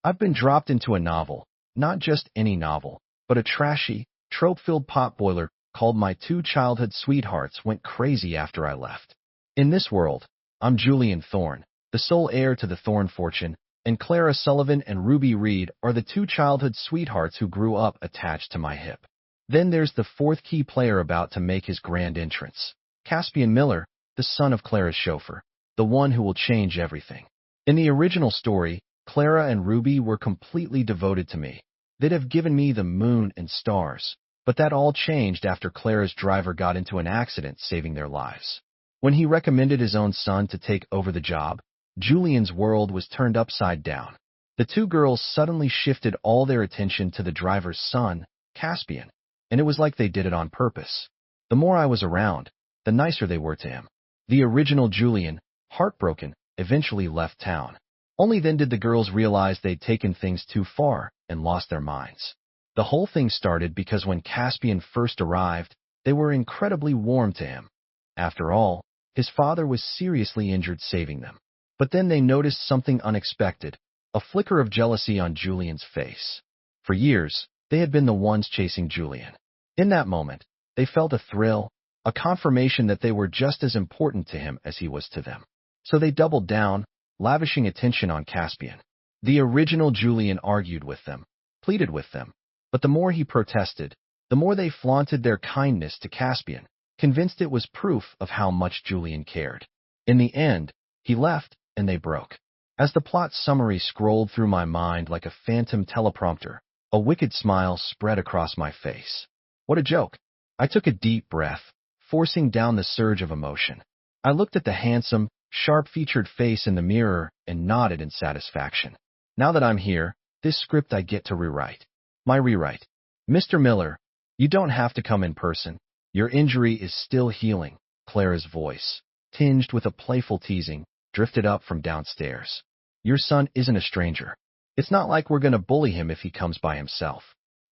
I've been dropped into a novel, not just any novel, but a trashy, trope-filled potboiler called My Two Childhood Sweethearts Went Crazy After I Left. In this world, I'm Julian Thorne, the sole heir to the Thorne fortune, and Clara Sullivan and Ruby Reed are the two childhood sweethearts who grew up attached to my hip. Then there's the fourth key player about to make his grand entrance, Caspian Miller, the son of Clara's chauffeur, the one who will change everything. In the original story, Clara and Ruby were completely devoted to me. They'd have given me the moon and stars, but that all changed after Clara's driver got into an accident, saving their lives. When he recommended his own son to take over the job, Julian's world was turned upside down. The two girls suddenly shifted all their attention to the driver's son, Caspian, and it was like they did it on purpose. The more I was around, the nicer they were to him. The original Julian, heartbroken, eventually left town. Only then did the girls realize they'd taken things too far and lost their minds. The whole thing started because when Caspian first arrived, they were incredibly warm to him. After all, his father was seriously injured saving them. But then they noticed something unexpected, a flicker of jealousy on Julian's face. For years, they had been the ones chasing Julian. In that moment, they felt a thrill, a confirmation that they were just as important to him as he was to them. So they doubled down, lavishing attention on Caspian. The original Julian argued with them, pleaded with them, but the more he protested, the more they flaunted their kindness to Caspian, convinced it was proof of how much Julian cared. In the end, he left, and they broke. As the plot summary scrolled through my mind like a phantom teleprompter, a wicked smile spread across my face. What a joke! I took a deep breath, forcing down the surge of emotion. I looked at the handsome, sharp-featured face in the mirror and nodded in satisfaction. Now that I'm here, this script I get to rewrite. My rewrite. Mr. Miller, you don't have to come in person. Your injury is still healing. Clara's voice, tinged with a playful teasing, drifted up from downstairs. Your son isn't a stranger. It's not like we're going to bully him if he comes by himself.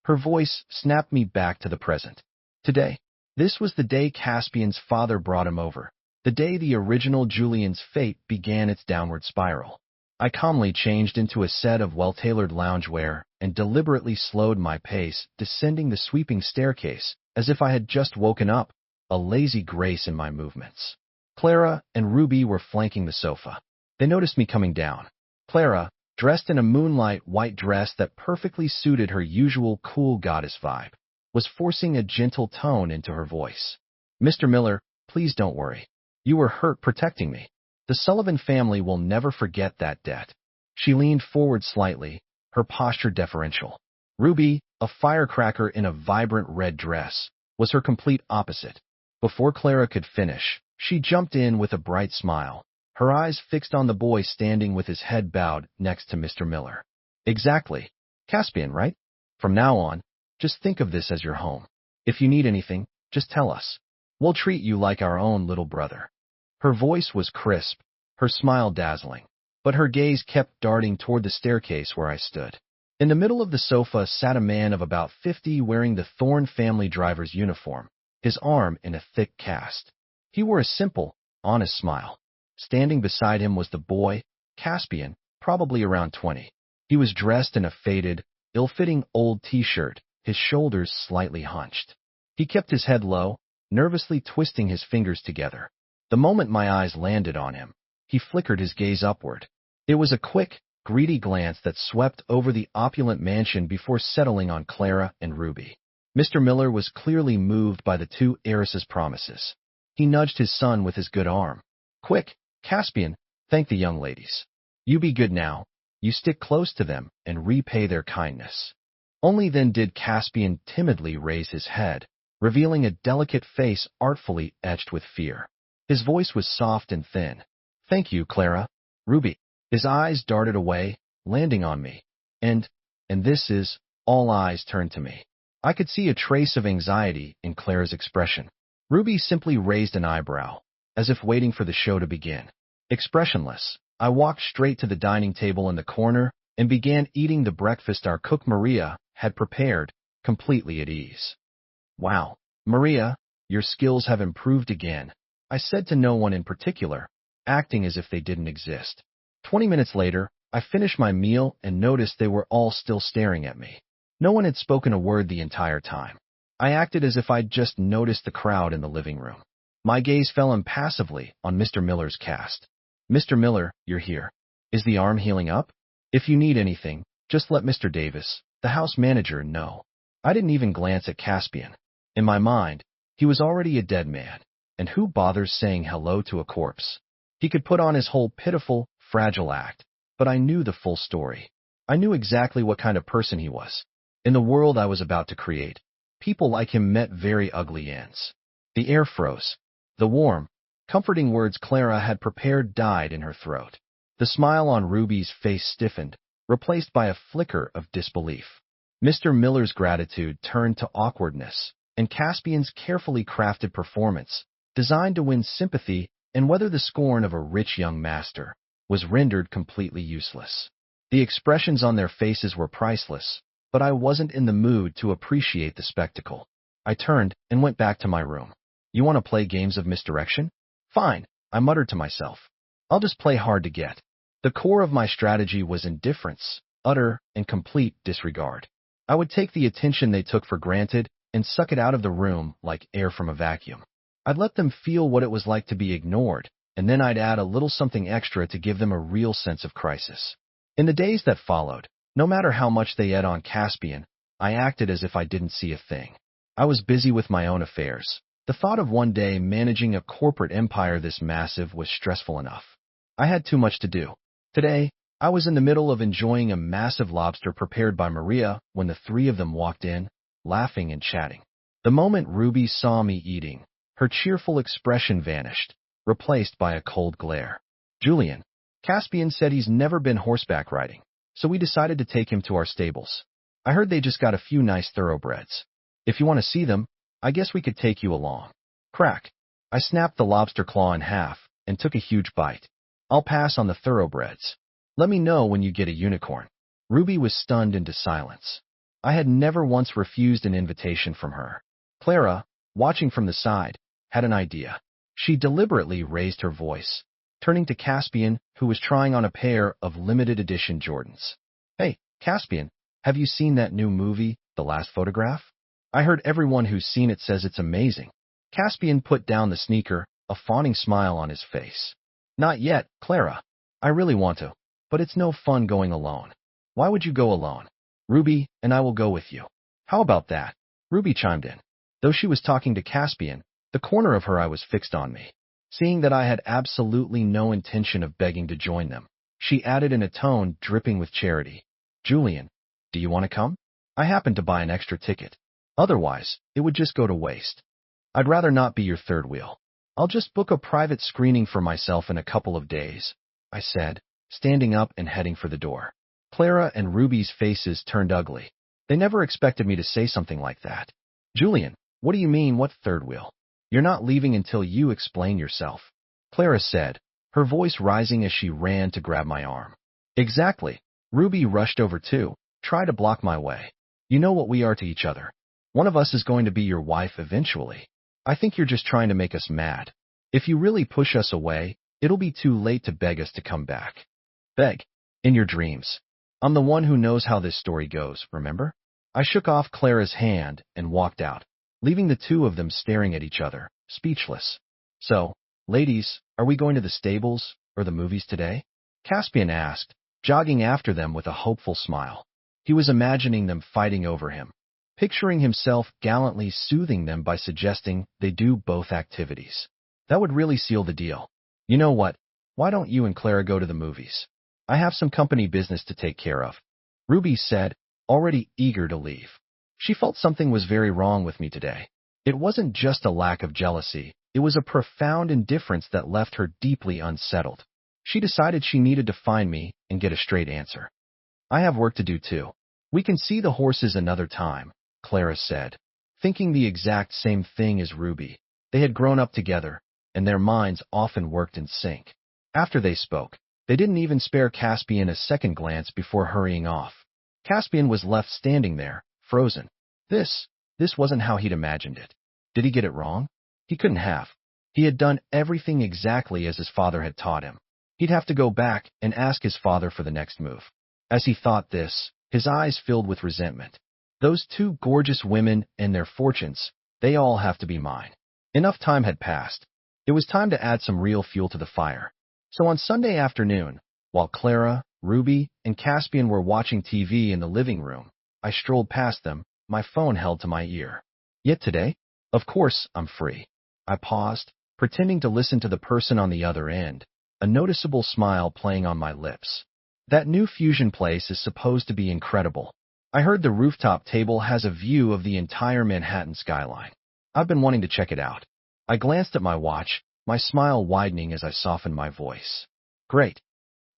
Her voice snapped me back to the present. Today, this was the day Caspian's father brought him over, the day the original Julian's fate began its downward spiral. I calmly changed into a set of well-tailored loungewear and deliberately slowed my pace, descending the sweeping staircase as if I had just woken up, a lazy grace in my movements. Clara and Ruby were flanking the sofa. They noticed me coming down. Clara, dressed in a moonlight white dress that perfectly suited her usual cool goddess vibe, was forcing a gentle tone into her voice. Mr. Miller, please don't worry. You were hurt protecting me. The Sullivan family will never forget that debt. She leaned forward slightly, her posture deferential. Ruby, a firecracker in a vibrant red dress, was her complete opposite. Before Clara could finish, she jumped in with a bright smile, her eyes fixed on the boy standing with his head bowed next to Mr. Miller. Exactly. Caspian, right? From now on, just think of this as your home. If you need anything, just tell us. We'll treat you like our own little brother. Her voice was crisp, her smile dazzling, but her gaze kept darting toward the staircase where I stood. In the middle of the sofa sat a man of about 50 wearing the Thorne family driver's uniform, his arm in a thick cast. He wore a simple, honest smile. Standing beside him was the boy, Caspian, probably around 20. He was dressed in a faded, ill-fitting old t-shirt, his shoulders slightly hunched. He kept his head low, nervously twisting his fingers together. The moment my eyes landed on him, he flickered his gaze upward. It was a quick, greedy glance that swept over the opulent mansion before settling on Clara and Ruby. Mr. Miller was clearly moved by the two heiresses' promises. He nudged his son with his good arm. Quick, Caspian, thank the young ladies. You be good now. You stick close to them and repay their kindness. Only then did Caspian timidly raise his head, revealing a delicate face artfully etched with fear. His voice was soft and thin. Thank you, Clara. Ruby. His eyes darted away, landing on me. And this is, all eyes turned to me. I could see a trace of anxiety in Clara's expression. Ruby simply raised an eyebrow, as if waiting for the show to begin. Expressionless, I walked straight to the dining table in the corner and began eating the breakfast our cook Maria had prepared, completely at ease. Wow, Maria, your skills have improved again, I said to no one in particular, acting as if they didn't exist. 20 minutes later, I finished my meal and noticed they were all still staring at me. No one had spoken a word the entire time. I acted as if I'd just noticed the crowd in the living room. My gaze fell impassively on Mr. Miller's cast. Mr. Miller, you're here. Is the arm healing up? If you need anything, just let Mr. Davis, the house manager, know. I didn't even glance at Caspian. In my mind, he was already a dead man, and who bothers saying hello to a corpse? He could put on his whole pitiful, fragile act, but I knew the full story. I knew exactly what kind of person he was. In the world I was about to create, people like him met very ugly ends. The air froze. The warm, comforting words Clara had prepared died in her throat. The smile on Ruby's face stiffened, replaced by a flicker of disbelief. Mr. Miller's gratitude turned to awkwardness, and Caspian's carefully crafted performance, designed to win sympathy and weather the scorn of a rich young master, was rendered completely useless. The expressions on their faces were priceless, but I wasn't in the mood to appreciate the spectacle. I turned and went back to my room. You want to play games of misdirection? Fine, I muttered to myself. I'll just play hard to get. The core of my strategy was indifference, utter and complete disregard. I would take the attention they took for granted and suck it out of the room like air from a vacuum. I'd let them feel what it was like to be ignored, and then I'd add a little something extra to give them a real sense of crisis. In the days that followed, no matter how much they ate on Caspian, I acted as if I didn't see a thing. I was busy with my own affairs. The thought of one day managing a corporate empire this massive was stressful enough. I had too much to do. Today, I was in the middle of enjoying a massive lobster prepared by Maria when the three of them walked in, laughing and chatting. The moment Ruby saw me eating, her cheerful expression vanished, replaced by a cold glare. Julian, Caspian said he's never been horseback riding, so we decided to take him to our stables. I heard they just got a few nice thoroughbreds. If you want to see them, I guess we could take you along. Crack. I snapped the lobster claw in half and took a huge bite. I'll pass on the thoroughbreds. Let me know when you get a unicorn. Ruby was stunned into silence. I had never once refused an invitation from her. Clara, watching from the side, had an idea. She deliberately raised her voice, turning to Caspian, who was trying on a pair of limited edition Jordans. Hey, Caspian, have you seen that new movie, The Last Photograph? I heard everyone who's seen it says it's amazing. Caspian put down the sneaker, a fawning smile on his face. Not yet, Clara. I really want to, but it's no fun going alone. Why would you go alone? Ruby and I will go with you. How about that? Ruby chimed in. Though she was talking to Caspian, the corner of her eye was fixed on me. Seeing that I had absolutely no intention of begging to join them, she added in a tone dripping with charity. Julian, do you want to come? I happened to buy an extra ticket. Otherwise, it would just go to waste. I'd rather not be your third wheel. I'll just book a private screening for myself in a couple of days, I said, standing up and heading for the door. Clara and Ruby's faces turned ugly. They never expected me to say something like that. Julian, what do you mean, what third wheel? You're not leaving until you explain yourself, Clara said, her voice rising as she ran to grab my arm. Exactly. Ruby rushed over too, tried to block my way. You know what we are to each other. One of us is going to be your wife eventually. I think you're just trying to make us mad. If you really push us away, it'll be too late to beg us to come back. Beg. In your dreams. I'm the one who knows how this story goes, remember? I shook off Clara's hand and walked out, leaving the two of them staring at each other, speechless. So, ladies, are we going to the stables or the movies today? Caspian asked, jogging after them with a hopeful smile. He was imagining them fighting over him, picturing himself gallantly soothing them by suggesting they do both activities. That would really seal the deal. You know what? Why don't you and Clara go to the movies? I have some company business to take care of, Ruby said, already eager to leave. She felt something was very wrong with me today. It wasn't just a lack of jealousy, it was a profound indifference that left her deeply unsettled. She decided she needed to find me and get a straight answer. I have work to do too. We can see the horses another time, Clara said, thinking the exact same thing as Ruby. They had grown up together, and their minds often worked in sync. After they spoke, they didn't even spare Caspian a second glance before hurrying off. Caspian was left standing there, frozen. This wasn't how he'd imagined it. Did he get it wrong? He couldn't have. He had done everything exactly as his father had taught him. He'd have to go back and ask his father for the next move. As he thought this, his eyes filled with resentment. Those two gorgeous women and their fortunes, they all have to be mine. Enough time had passed. It was time to add some real fuel to the fire. So on Sunday afternoon, while Clara, Ruby, and Caspian were watching TV in the living room, I strolled past them, my phone held to my ear. Yet today, of course, I'm free. I paused, pretending to listen to the person on the other end, a noticeable smile playing on my lips. That new fusion place is supposed to be incredible. I heard the rooftop table has a view of the entire Manhattan skyline. I've been wanting to check it out. I glanced at my watch, my smile widening as I softened my voice. Great.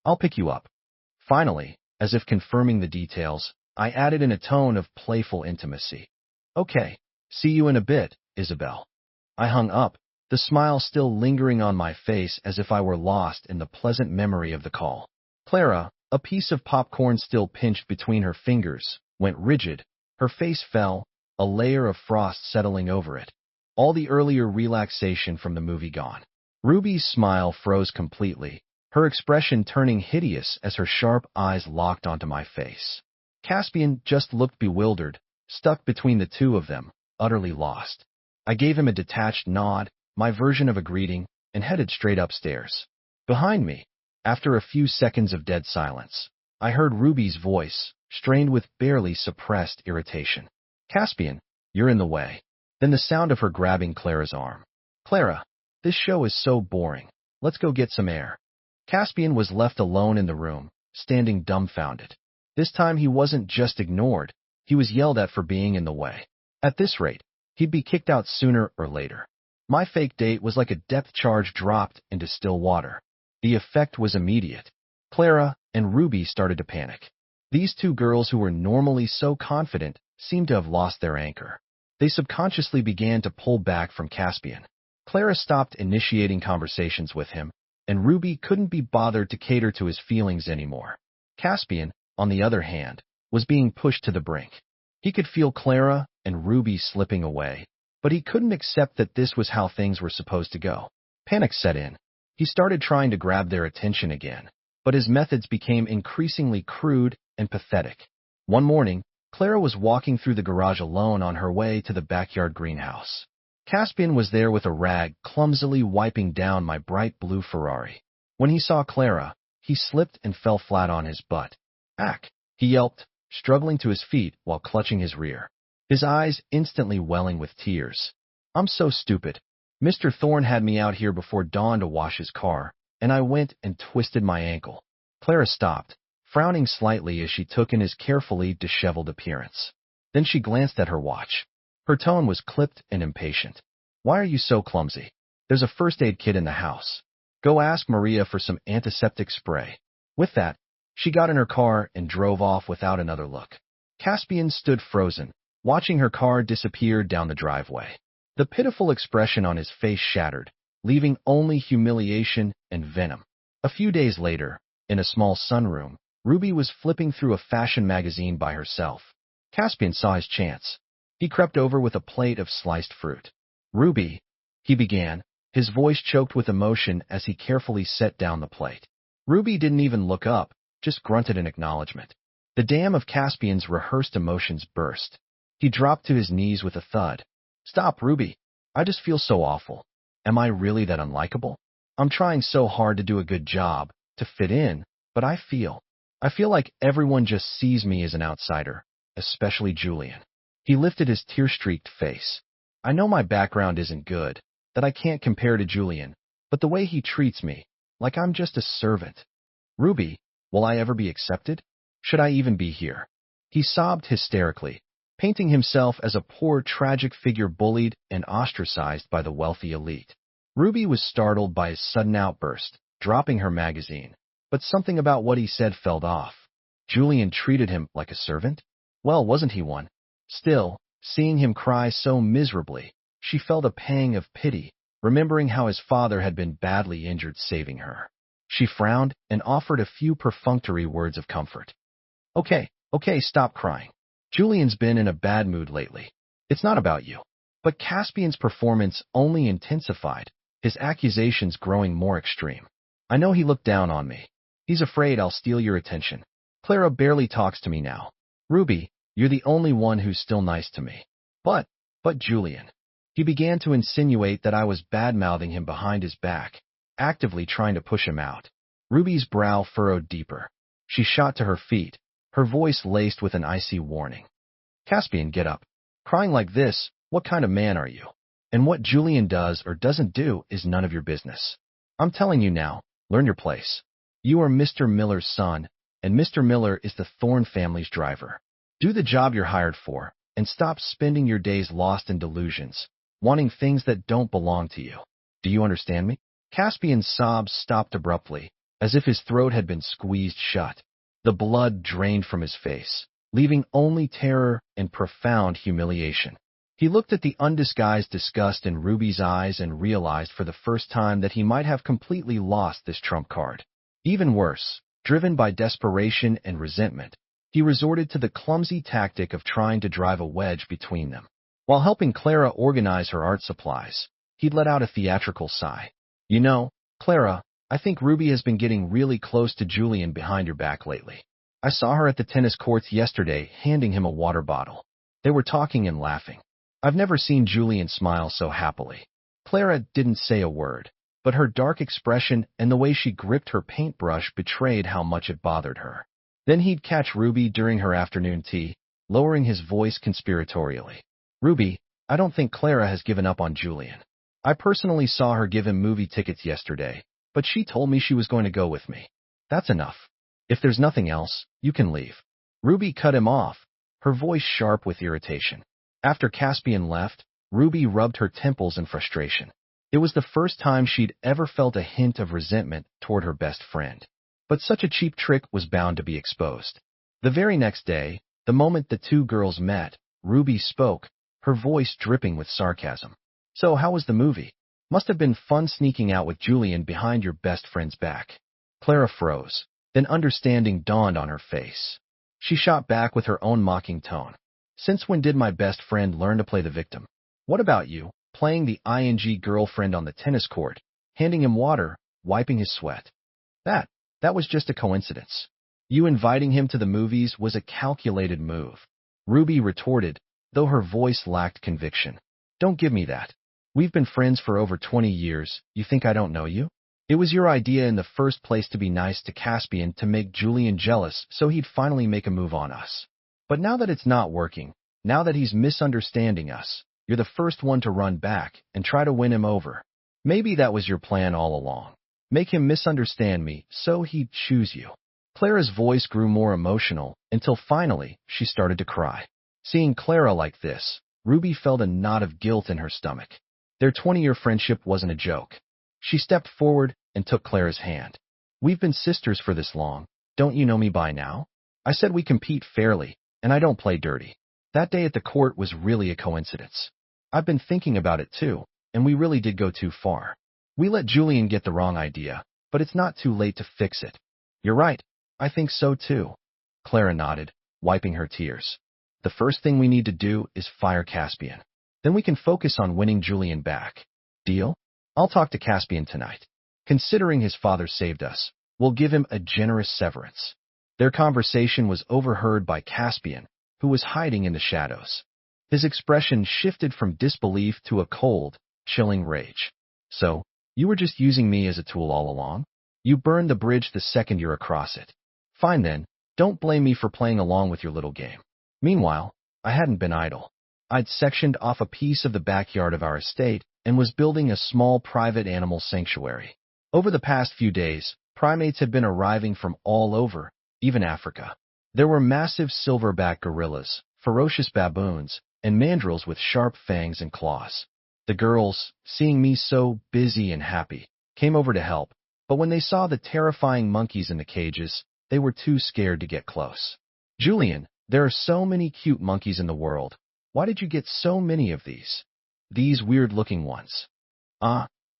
I'll pick you up. Finally, as if confirming the details, I added in a tone of playful intimacy. Okay, see you in a bit, Isabel. I hung up, the smile still lingering on my face as if I were lost in the pleasant memory of the call. Clara, a piece of popcorn still pinched between her fingers, went rigid. Her face fell, a layer of frost settling over it. All the earlier relaxation from the movie gone. Ruby's smile froze completely, her expression turning hideous as her sharp eyes locked onto my face. Caspian just looked bewildered, stuck between the two of them, utterly lost. I gave him a detached nod, my version of a greeting, and headed straight upstairs. Behind me, after a few seconds of dead silence, I heard Ruby's voice, strained with barely suppressed irritation. Caspian, you're in the way. Then the sound of her grabbing Clara's arm. Clara, this show is so boring. Let's go get some air. Caspian was left alone in the room, standing dumbfounded. This time he wasn't just ignored, he was yelled at for being in the way. At this rate, he'd be kicked out sooner or later. My fake date was like a depth charge dropped into still water. The effect was immediate. Clara and Ruby started to panic. These two girls who were normally so confident seemed to have lost their anchor. They subconsciously began to pull back from Caspian. Clara stopped initiating conversations with him, and Ruby couldn't be bothered to cater to his feelings anymore. Caspian, on the other hand, was being pushed to the brink. He could feel Clara and Ruby slipping away, but he couldn't accept that this was how things were supposed to go. Panic set in. He started trying to grab their attention again, but his methods became increasingly crude and pathetic. One morning, Clara was walking through the garage alone on her way to the backyard greenhouse. Caspian was there with a rag, clumsily wiping down my bright blue Ferrari. When he saw Clara, he slipped and fell flat on his butt. Ack! He yelped, struggling to his feet while clutching his rear. His eyes instantly welling with tears. I'm so stupid. Mr. Thorne had me out here before dawn to wash his car, and I went and twisted my ankle. Clara stopped, frowning slightly as she took in his carefully disheveled appearance. Then she glanced at her watch. Her tone was clipped and impatient. Why are you so clumsy? There's a first aid kit in the house. Go ask Maria for some antiseptic spray. With that, she got in her car and drove off without another look. Caspian stood frozen, watching her car disappear down the driveway. The pitiful expression on his face shattered, leaving only humiliation and venom. A few days later, in a small sunroom, Ruby was flipping through a fashion magazine by herself. Caspian saw his chance. He crept over with a plate of sliced fruit. Ruby, he began, his voice choked with emotion as he carefully set down the plate. Ruby didn't even look up, just grunted in acknowledgement. The dam of Caspian's rehearsed emotions burst. He dropped to his knees with a thud. Stop, Ruby. I just feel so awful. Am I really that unlikable? I'm trying so hard to do a good job, to fit in, but I feel like everyone just sees me as an outsider, especially Julian. He lifted his tear-streaked face. I know my background isn't good, that I can't compare to Julian, but the way he treats me, like I'm just a servant. Ruby, will I ever be accepted? Should I even be here? He sobbed hysterically, painting himself as a poor, tragic figure bullied and ostracized by the wealthy elite. Ruby was startled by his sudden outburst, dropping her magazine, but something about what he said fell off. Julian treated him like a servant? Well, wasn't he one? Still, seeing him cry so miserably, she felt a pang of pity, remembering how his father had been badly injured saving her. She frowned and offered a few perfunctory words of comfort. Okay, stop crying. Julian's been in a bad mood lately. It's not about you. But Caspian's performance only intensified, his accusations growing more extreme. I know he looked down on me. He's afraid I'll steal your attention. Clara barely talks to me now. Ruby, you're the only one who's still nice to me. But Julian. He began to insinuate that I was bad-mouthing him behind his back, actively trying to push him out. Ruby's brow furrowed deeper. She shot to her feet, her voice laced with an icy warning. Caspian, get up. Crying like this, what kind of man are you? And what Julian does or doesn't do is none of your business. I'm telling you now, learn your place. You are Mr. Miller's son, and Mr. Miller is the Thorne family's driver. Do the job you're hired for, and stop spending your days lost in delusions, wanting things that don't belong to you. Do you understand me? Caspian's sobs stopped abruptly, as if his throat had been squeezed shut. The blood drained from his face, leaving only terror and profound humiliation. He looked at the undisguised disgust in Ruby's eyes and realized for the first time that he might have completely lost this trump card. Even worse, driven by desperation and resentment, he resorted to the clumsy tactic of trying to drive a wedge between them. While helping Clara organize her art supplies, he'd let out a theatrical sigh. You know, Clara, I think Ruby has been getting really close to Julian behind your back lately. I saw her at the tennis courts yesterday handing him a water bottle. They were talking and laughing. I've never seen Julian smile so happily. Clara didn't say a word, but her dark expression and the way she gripped her paintbrush betrayed how much it bothered her. Then he'd catch Ruby during her afternoon tea, lowering his voice conspiratorially. Ruby, I don't think Clara has given up on Julian. I personally saw her give him movie tickets yesterday, but she told me she was going to go with me. That's enough. If there's nothing else, you can leave. Ruby cut him off, her voice sharp with irritation. After Caspian left, Ruby rubbed her temples in frustration. It was the first time she'd ever felt a hint of resentment toward her best friend. But such a cheap trick was bound to be exposed. The very next day, the moment the two girls met, Ruby spoke, her voice dripping with sarcasm. So how was the movie? Must have been fun sneaking out with Julian behind your best friend's back. Clara froze, then understanding dawned on her face. She shot back with her own mocking tone. Since when did my best friend learn to play the victim? What about you, playing the ing girlfriend on the tennis court, handing him water, wiping his sweat? That was just a coincidence. You inviting him to the movies was a calculated move. Ruby retorted, though her voice lacked conviction. Don't give me that. We've been friends for over 20 years, you think I don't know you? It was your idea in the first place to be nice to Caspian to make Julian jealous so he'd finally make a move on us. But now that it's not working, now that he's misunderstanding us, you're the first one to run back and try to win him over. Maybe that was your plan all along. Make him misunderstand me so he'd choose you. Clara's voice grew more emotional until finally she started to cry. Seeing Clara like this, Ruby felt a knot of guilt in her stomach. Their 20-year friendship wasn't a joke. She stepped forward and took Clara's hand. We've been sisters for this long. Don't you know me by now? I said we compete fairly, and I don't play dirty. That day at the court was really a coincidence. I've been thinking about it too, and we really did go too far. We let Julian get the wrong idea, but it's not too late to fix it. You're right. I think so too. Clara nodded, wiping her tears. The first thing we need to do is fire Caspian. Then we can focus on winning Julian back. Deal? I'll talk to Caspian tonight. Considering his father saved us, we'll give him a generous severance. Their conversation was overheard by Caspian, who was hiding in the shadows. His expression shifted from disbelief to a cold, chilling rage. So, you were just using me as a tool all along? You burned the bridge the second you're across it. Fine then, don't blame me for playing along with your little game. Meanwhile, I hadn't been idle. I'd sectioned off a piece of the backyard of our estate and was building a small private animal sanctuary. Over the past few days, primates had been arriving from all over, even Africa. There were massive silverback gorillas, ferocious baboons, and mandrills with sharp fangs and claws. The girls, seeing me so busy and happy, came over to help, but when they saw the terrifying monkeys in the cages, they were too scared to get close. Julian, there are so many cute monkeys in the world. Why did you get so many of these? These weird-looking ones.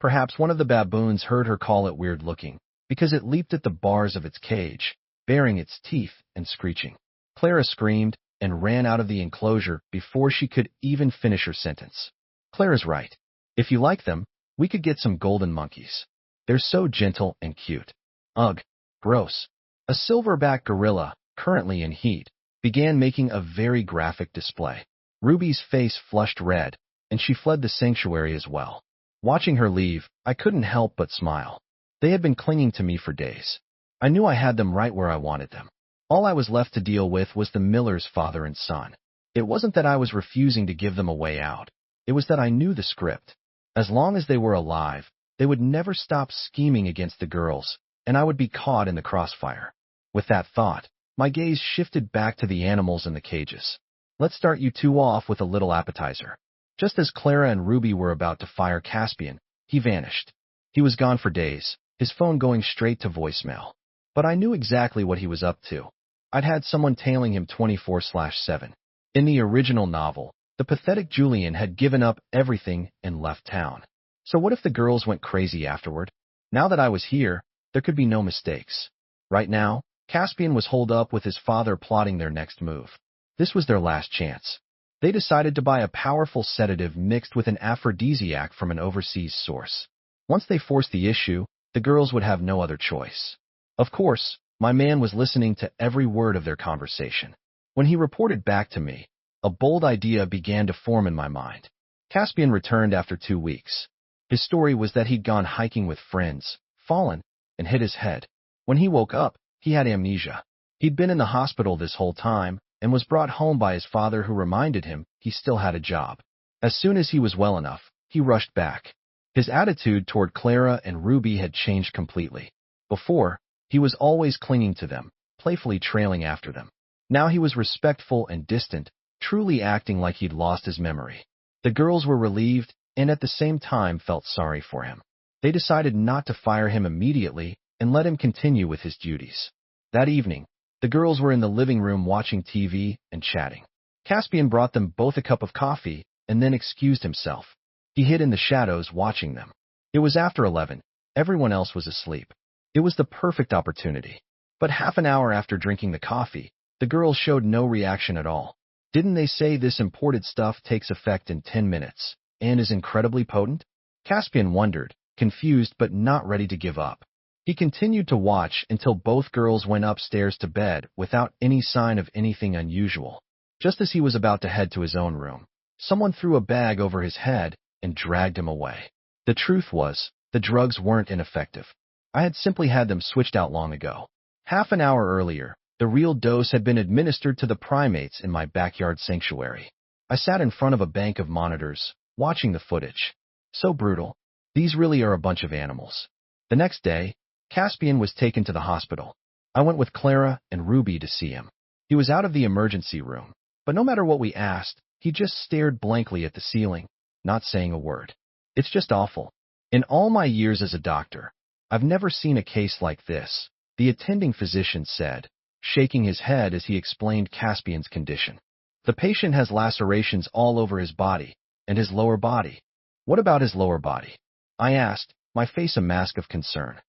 Perhaps one of the baboons heard her call it weird-looking, because it leaped at the bars of its cage, baring its teeth and screeching. Clara screamed and ran out of the enclosure before she could even finish her sentence. Clara's right. If you like them, we could get some golden monkeys. They're so gentle and cute. Ugh, gross. A silverback gorilla, currently in heat, began making a very graphic display. Ruby's face flushed red, and she fled the sanctuary as well. Watching her leave, I couldn't help but smile. They had been clinging to me for days. I knew I had them right where I wanted them. All I was left to deal with was the Miller's father and son. It wasn't that I was refusing to give them a way out. It was that I knew the script. As long as they were alive, they would never stop scheming against the girls, and I would be caught in the crossfire. With that thought, my gaze shifted back to the animals in the cages. Let's start you two off with a little appetizer. Just as Clara and Ruby were about to fire Caspian, he vanished. He was gone for days, his phone going straight to voicemail. But I knew exactly what he was up to. I'd had someone tailing him 24/7. In the original novel, the pathetic Julian had given up everything and left town. So what if the girls went crazy afterward? Now that I was here, there could be no mistakes. Right now, Caspian was holed up with his father plotting their next move. This was their last chance. They decided to buy a powerful sedative mixed with an aphrodisiac from an overseas source. Once they forced the issue, the girls would have no other choice. Of course, my man was listening to every word of their conversation. When he reported back to me, a bold idea began to form in my mind. Caspian returned after 2 weeks. His story was that he'd gone hiking with friends, fallen, and hit his head. When he woke up, he had amnesia. He'd been in the hospital this whole time and was brought home by his father, who reminded him he still had a job. As soon as he was well enough, he rushed back. His attitude toward Clara and Ruby had changed completely. Before, he was always clinging to them, playfully trailing after them. Now he was respectful and distant, truly acting like he'd lost his memory. The girls were relieved and at the same time felt sorry for him. They decided not to fire him immediately and let him continue with his duties. That evening, the girls were in the living room watching TV and chatting. Caspian brought them both a cup of coffee and then excused himself. He hid in the shadows watching them. It was after 11. Everyone else was asleep. It was the perfect opportunity. But half an hour after drinking the coffee, the girls showed no reaction at all. Didn't they say this imported stuff takes effect in 10 minutes and is incredibly potent? Caspian wondered, confused but not ready to give up. He continued to watch until both girls went upstairs to bed without any sign of anything unusual. Just as he was about to head to his own room, someone threw a bag over his head and dragged him away. The truth was, the drugs weren't ineffective. I had simply had them switched out long ago. Half an hour earlier, the real dose had been administered to the primates in my backyard sanctuary. I sat in front of a bank of monitors, watching the footage. So brutal. These really are a bunch of animals. The next day, Caspian was taken to the hospital. I went with Clara and Ruby to see him. He was out of the emergency room, but no matter what we asked, he just stared blankly at the ceiling, not saying a word. It's just awful. In all my years as a doctor, I've never seen a case like this, the attending physician said, shaking his head as he explained Caspian's condition. The patient has lacerations all over his body and his lower body. What about his lower body? I asked, my face a mask of concern.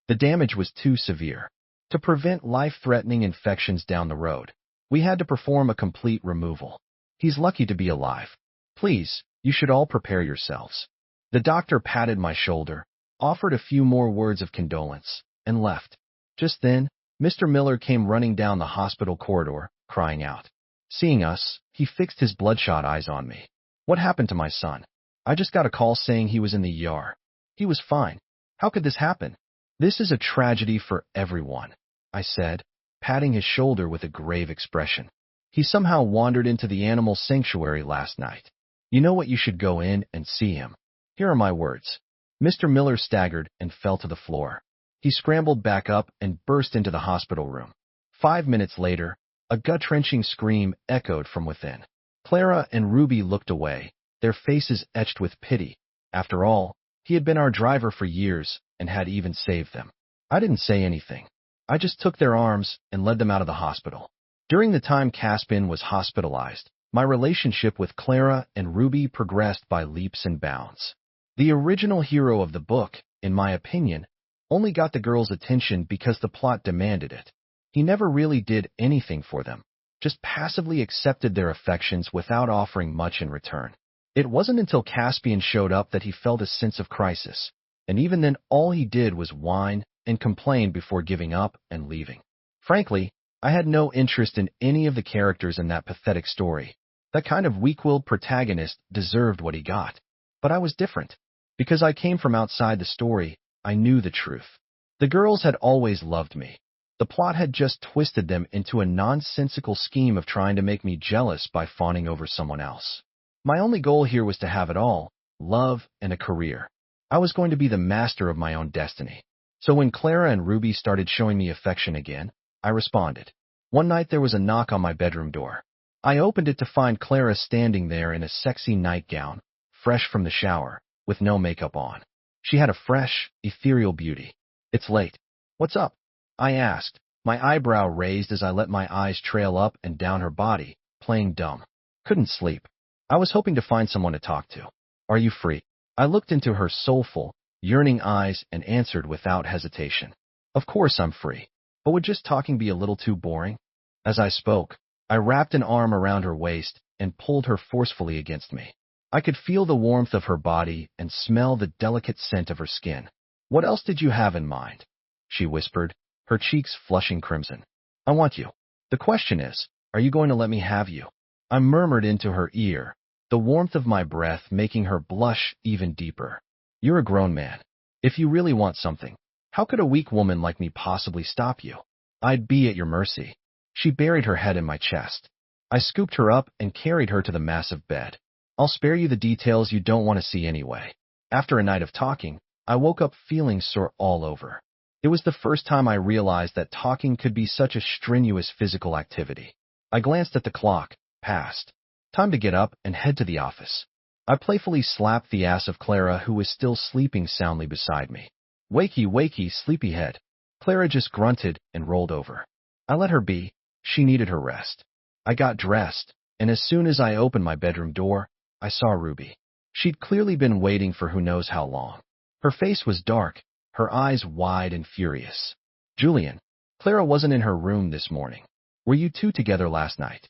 The damage was too severe. To prevent life-threatening infections down the road, we had to perform a complete removal. He's lucky to be alive. Please, you should all prepare yourselves. The doctor patted my shoulder, offered a few more words of condolence, and left. Just then, Mr. Miller came running down the hospital corridor, crying out. Seeing us, he fixed his bloodshot eyes on me. What happened to my son? I just got a call saying he was in the ER. He was fine. How could this happen? This is a tragedy for everyone, I said, patting his shoulder with a grave expression. He somehow wandered into the animal sanctuary last night. You know what, you should go in and see him. Here are my words. Mr. Miller staggered and fell to the floor. He scrambled back up and burst into the hospital room. 5 minutes later, a gut-wrenching scream echoed from within. Clara and Ruby looked away, their faces etched with pity. After all, he had been our driver for years and had even saved them. I didn't say anything. I just took their arms and led them out of the hospital. During the time Caspian was hospitalized, my relationship with Clara and Ruby progressed by leaps and bounds. The original hero of the book, in my opinion, only got the girls' attention because the plot demanded it. He never really did anything for them, just passively accepted their affections without offering much in return. It wasn't until Caspian showed up that he felt a sense of crisis. and even then all he did was whine and complain before giving up and leaving. Frankly, I had no interest in any of the characters in that pathetic story. That kind of weak-willed protagonist deserved what he got. But I was different. Because I came from outside the story, I knew the truth. The girls had always loved me. The plot had just twisted them into a nonsensical scheme of trying to make me jealous by fawning over someone else. My only goal here was to have it all, love and a career. I was going to be the master of my own destiny. So when Clara and Ruby started showing me affection again, I responded. One night there was a knock on my bedroom door. I opened it to find Clara standing there in a sexy nightgown, fresh from the shower, with no makeup on. She had a fresh, ethereal beauty. "It's late. What's up?" I asked, my eyebrow raised as I let my eyes trail up and down her body, playing dumb. Couldn't sleep. I was hoping to find someone to talk to. "Are you free?" I looked into her soulful, yearning eyes and answered without hesitation. "Of course I'm free. But would just talking be a little too boring?" As I spoke, I wrapped an arm around her waist and pulled her forcefully against me. I could feel the warmth of her body and smell the delicate scent of her skin. "What else did you have in mind?" she whispered, her cheeks flushing crimson. "I want you. The question is, are you going to let me have you?" I murmured into her ear, the warmth of my breath making her blush even deeper. "You're a grown man. If you really want something, how could a weak woman like me possibly stop you? I'd be at your mercy." She buried her head in my chest. I scooped her up and carried her to the massive bed. "I'll spare you the details you don't want to see anyway." After a night of talking, I woke up feeling sore all over. It was the first time I realized that talking could be such a strenuous physical activity. I glanced at the clock. Passed. Time to get up and head to the office. I playfully slapped the ass of Clara, who was still sleeping soundly beside me. "Wakey, wakey, sleepyhead." Clara just grunted and rolled over. I let her be. She needed her rest. I got dressed, and as soon as I opened my bedroom door, I saw Ruby. She'd clearly been waiting for who knows how long. Her face was dark, her eyes wide and furious. "Julian, Clara wasn't in her room this morning. Were you two together last night?"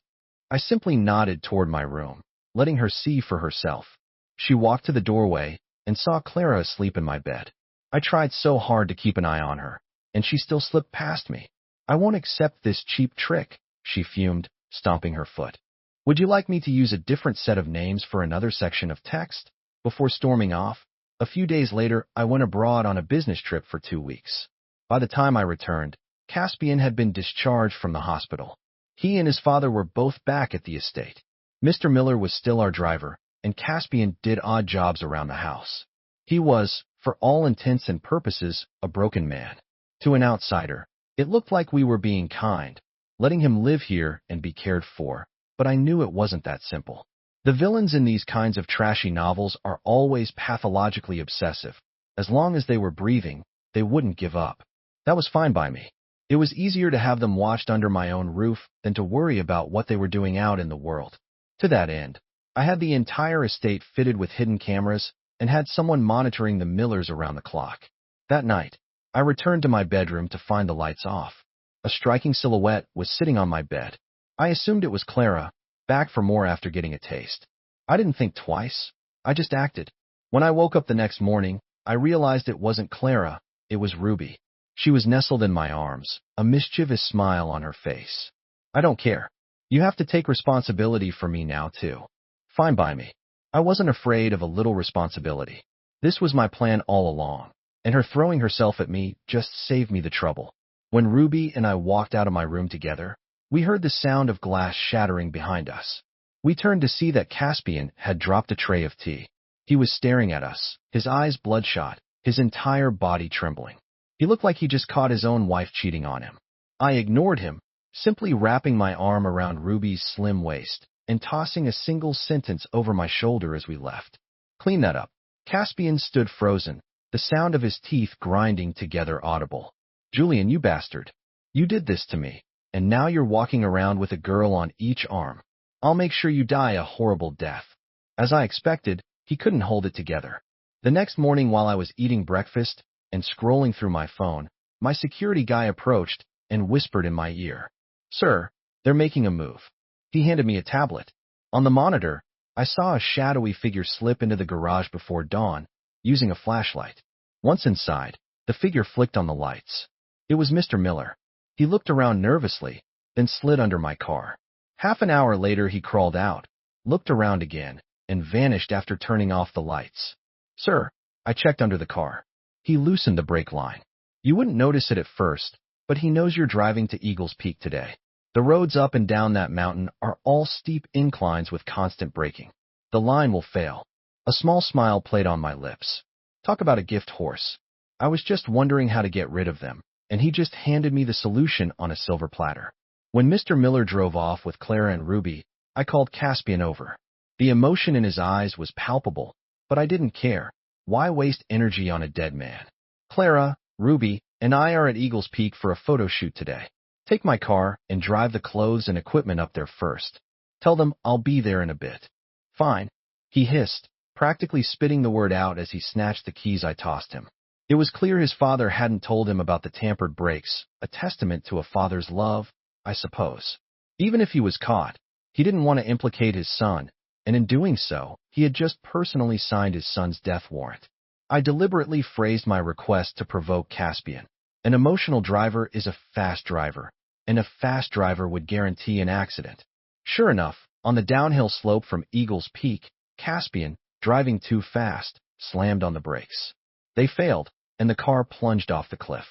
I simply nodded toward my room, letting her see for herself. She walked to the doorway and saw Clara asleep in my bed. I tried so hard to keep an eye on her, and she still slipped past me. "I won't accept this cheap trick," she fumed, stomping her foot. "Would you like me to use a different set of names for another section of text?" Before storming off, a few days later, I went abroad on a business trip for 2 weeks. By the time I returned, Caspian had been discharged from the hospital. He and his father were both back at the estate. Mr. Miller was still our driver, and Caspian did odd jobs around the house. He was, for all intents and purposes, a broken man. To an outsider, it looked like we were being kind, letting him live here and be cared for, but I knew it wasn't that simple. The villains in these kinds of trashy novels are always pathologically obsessive. As long as they were breathing, they wouldn't give up. That was fine by me. It was easier to have them watched under my own roof than to worry about what they were doing out in the world. To that end, I had the entire estate fitted with hidden cameras and had someone monitoring the Millers around the clock. That night, I returned to my bedroom to find the lights off. A striking silhouette was sitting on my bed. I assumed it was Clara, back for more after getting a taste. I didn't think twice. I just acted. When I woke up the next morning, I realized it wasn't Clara, it was Ruby. She was nestled in my arms, a mischievous smile on her face. "I don't care. You have to take responsibility for me now, too." Fine by me. I wasn't afraid of a little responsibility. This was my plan all along, and her throwing herself at me just saved me the trouble. When Ruby and I walked out of my room together, we heard the sound of glass shattering behind us. We turned to see that Caspian had dropped a tray of tea. He was staring at us, his eyes bloodshot, his entire body trembling. He looked like he just caught his own wife cheating on him. I ignored him, simply wrapping my arm around Ruby's slim waist and tossing a single sentence over my shoulder as we left. "Clean that up." Caspian stood frozen, the sound of his teeth grinding together audible. "Julian, you bastard. You did this to me, and now you're walking around with a girl on each arm. I'll make sure you die a horrible death." As I expected, he couldn't hold it together. The next morning while I was eating breakfast and scrolling through my phone, my security guy approached and whispered in my ear, "Sir, they're making a move." He handed me a tablet. On the monitor, I saw a shadowy figure slip into the garage before dawn, using a flashlight. Once inside, the figure flicked on the lights. It was Mr. Miller. He looked around nervously, then slid under my car. Half an hour later he crawled out, looked around again, and vanished after turning off the lights. Sir, I checked under the car. He loosened the brake line. You wouldn't notice it at first, but he knows you're driving to Eagles Peak today. The roads up and down that mountain are all steep inclines with constant braking. The line will fail. A small smile played on my lips. Talk about a gift horse. I was just wondering how to get rid of them, and he just handed me the solution on a silver platter. When Mr. Miller drove off with Clara and Ruby, I called Caspian over. The emotion in his eyes was palpable, but I didn't care. Why waste energy on a dead man? Clara, Ruby, and I are at Eagles Peak for a photo shoot today. Take my car and drive the clothes and equipment up there first. Tell them I'll be there in a bit. Fine, he hissed, practically spitting the word out as he snatched the keys I tossed him. It was clear his father hadn't told him about the tampered brakes, a testament to a father's love, I suppose. Even if he was caught, he didn't want to implicate his son, and in doing so, he had just personally signed his son's death warrant. I deliberately phrased my request to provoke Caspian. An emotional driver is a fast driver, and a fast driver would guarantee an accident. Sure enough, on the downhill slope from Eagles Peak, Caspian, driving too fast, slammed on the brakes. They failed, and the car plunged off the cliff.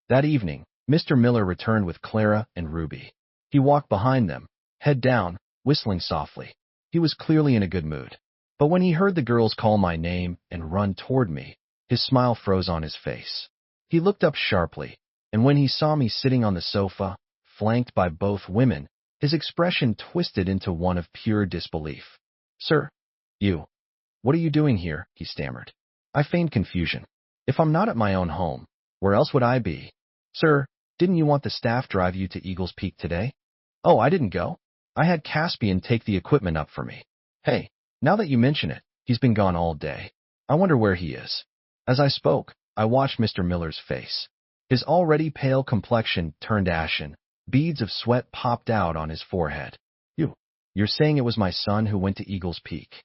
That evening, Mr. Miller returned with Clara and Ruby. He walked behind them, head down, whistling softly. He was clearly in a good mood. But when he heard the girls call my name and run toward me, his smile froze on his face. He looked up sharply, and when he saw me sitting on the sofa, flanked by both women, his expression twisted into one of pure disbelief. Sir, what are you doing here? He stammered. I feigned confusion. If I'm not at my own home, where else would I be? Sir, didn't you want the staff drive you to Eagles Peak today? Oh, I didn't go. I had Caspian take the equipment up for me. Hey, now that you mention it, he's been gone all day. I wonder where he is. As I spoke, I watched Mr. Miller's face. His already pale complexion turned ashen. Beads of sweat popped out on his forehead. You're saying it was my son who went to Eagles Peak?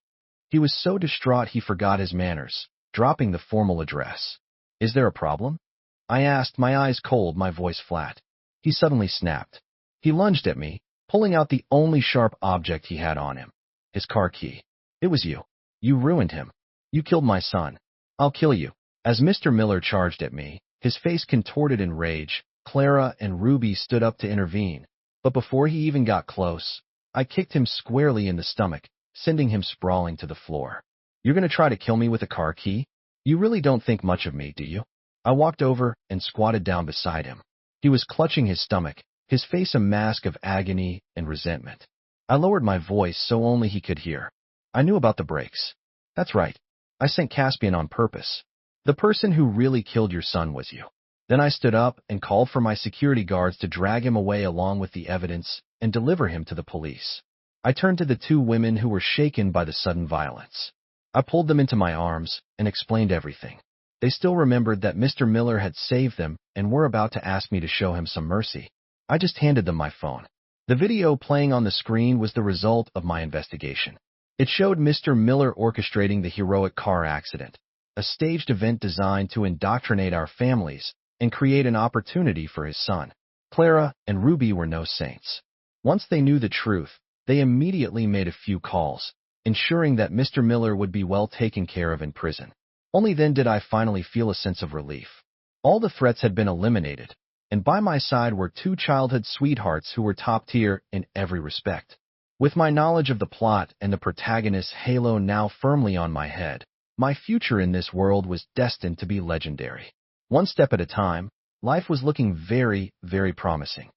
He was so distraught he forgot his manners, dropping the formal address. Is there a problem? I asked, my eyes cold, my voice flat. He suddenly snapped. He lunged at me, pulling out the only sharp object he had on him. His car key. It was you. You ruined him. You killed my son. I'll kill you. As Mr. Miller charged at me, his face contorted in rage, Clara and Ruby stood up to intervene. But before he even got close, I kicked him squarely in the stomach, sending him sprawling to the floor. You're going to try to kill me with a car key? You really don't think much of me, do you? I walked over and squatted down beside him. He was clutching his stomach, his face a mask of agony and resentment. I lowered my voice so only he could hear. I knew about the brakes. That's right. I sent Caspian on purpose. The person who really killed your son was you. Then I stood up and called for my security guards to drag him away along with the evidence and deliver him to the police. I turned to the two women who were shaken by the sudden violence. I pulled them into my arms and explained everything. They still remembered that Mr. Miller had saved them and were about to ask me to show him some mercy. I just handed them my phone. The video playing on the screen was the result of my investigation. It showed Mr. Miller orchestrating the heroic car accident, a staged event designed to indoctrinate our families and create an opportunity for his son. Clara and Ruby were no saints. Once they knew the truth, they immediately made a few calls, ensuring that Mr. Miller would be well taken care of in prison. Only then did I finally feel a sense of relief. All the threats had been eliminated, and by my side were two childhood sweethearts who were top tier in every respect. With my knowledge of the plot and the protagonist's halo now firmly on my head, my future in this world was destined to be legendary. One step at a time, life was looking very, very promising.